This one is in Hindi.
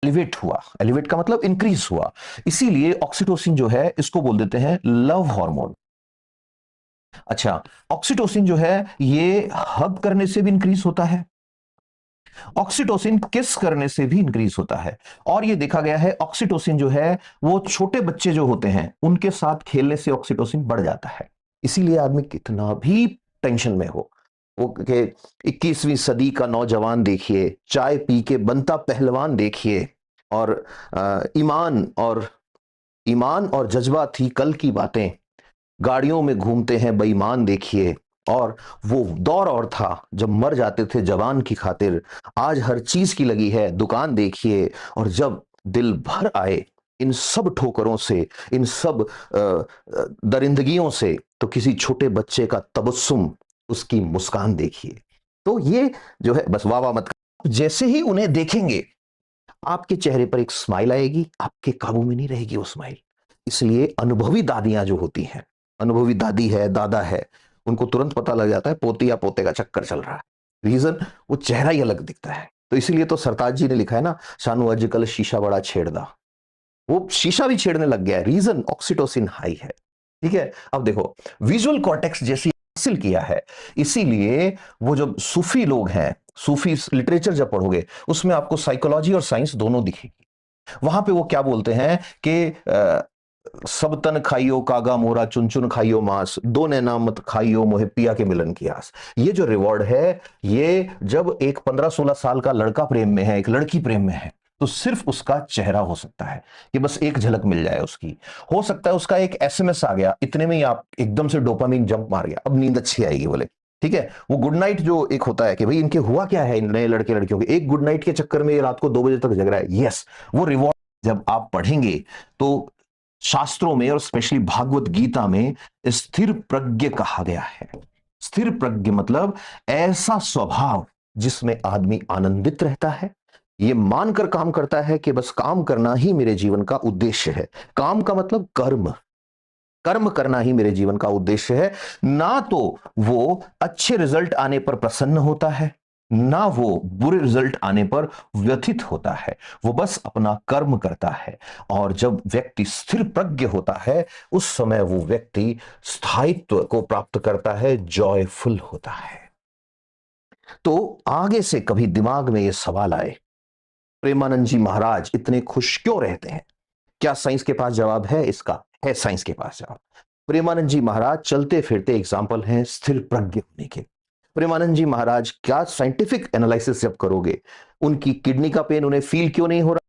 एलिवेट हुआ। एलिवेट का मतलब इंक्रीज हुआ। इसीलिए ऑक्सीटोसिन जो है इसको बोल देते हैं लव हार्मोन। अच्छा, ऑक्सीटोसिन जो है ये हग करने से भी इंक्रीज होता है, ऑक्सीटोसिन किस करने से भी इंक्रीज होता है। और ये देखा गया है ऑक्सीटोसिन जो है वो छोटे बच्चे जो होते हैं उनके साथ खेलने से ऑक्सीटोसिन बढ़ जाता है। इसीलिए आदमी कितना भी टेंशन में हो, वो के 21वीं सदी का नौजवान देखिए, चाय पी के बनता पहलवान देखिए, और ईमान और जज्बा थी कल की बातें, गाड़ियों में घूमते हैं बेईमान देखिए। और वो दौर और था जब मर जाते थे जवान की खातिर, आज हर चीज की लगी है दुकान देखिए। और जब दिल भर आए इन सब ठोकरों से, इन सब दरिंदगियों से, तो किसी छोटे बच्चे का तबस्सुम, उसकी मुस्कान देखिए। तो ये जो है, बस वाह वाह मत, जैसे ही उन्हें देखेंगे आपके चेहरे पर एक स्माइल आएगी, आपके काबू में नहीं रहेगी वो स्माइल। इसलिए अनुभवी दादियां जो होती हैं, अनुभवी दादी है, दादा है, उनको तुरंत पता लग जाता है पोती या पोते का चक्कर चल रहा है। रीजन, वो चेहरा ही अलग दिखता है। तो इसीलिए तो सरताज जी ने लिखा है ना, शानू अजकल शीशा बड़ा छेड़दा, वो शीशा भी छेड़ने लग गया है। रीजन, ऑक्सीटोसिन हाई है। ठीक है, अब देखो विजुअल कॉर्टेक्स जैसी हासिल किया है, इसीलिए वो जो सूफी लोग हैं, सूफी लिटरेचर जब पढ़ोगे उसमें आपको साइकोलॉजी और साइंस दोनों दिखेगी। वहां पे वो क्या बोलते हैं कि सब तन खाइयो कागा मोरा, चुन चुन खाइयो मांस, दो नैना मत खाइयो मोहे पिया के मिलन की आस। ये जो रिवॉर्ड है, ये जब एक 15-16 साल का लड़का प्रेम में है, एक लड़की प्रेम में है, तो सिर्फ उसका चेहरा हो सकता है कि बस एक झलक मिल जाए उसकी। हो सकता है उसका एक एसएमएस आ गया, इतने में ही आप एकदम से डोपामिन जंप मार गया, अब नींद अच्छी आएगी बोले। ठीक है, वो गुड नाइट जो एक होता है कि भाई इनके हुआ क्या है, इन नए लड़के लड़कियों के एक गुड नाइट के चक्कर में ये रात को 2 बजे तक जग रहा है। यस, वो रिवॉर्ड जब आप पढ़ेंगे तो शास्त्रों में और स्पेशली भागवत गीता में स्थिर प्रज्ञ कहा गया है। स्थिर प्रज्ञ मतलब ऐसा स्वभाव जिसमें आदमी आनंदित रहता है, ये मानकर काम करता है कि बस काम करना ही मेरे जीवन का उद्देश्य है। काम का मतलब कर्म, कर्म करना ही मेरे जीवन का उद्देश्य है। ना तो वो अच्छे रिजल्ट आने पर प्रसन्न होता है, ना वो बुरे रिजल्ट आने पर व्यथित होता है, वो बस अपना कर्म करता है। और जब व्यक्ति स्थिर प्रज्ञ होता है, उस समय वो व्यक्ति स्थायित्व को प्राप्त करता है, जॉयफुल होता है। तो आगे से कभी दिमाग में ये सवाल आए, प्रेमानंद जी महाराज इतने खुश क्यों रहते हैं, क्या साइंस के पास जवाब है इसका? है साइंस के पास जवाब। प्रेमानंद जी महाराज चलते फिरते एग्जाम्पल हैं स्थिर प्रज्ञ होने के। प्रेमानंद जी महाराज क्या साइंटिफिक एनालिसिस जब करोगे, उनकी किडनी का पेन उन्हें फील क्यों नहीं हो रहा?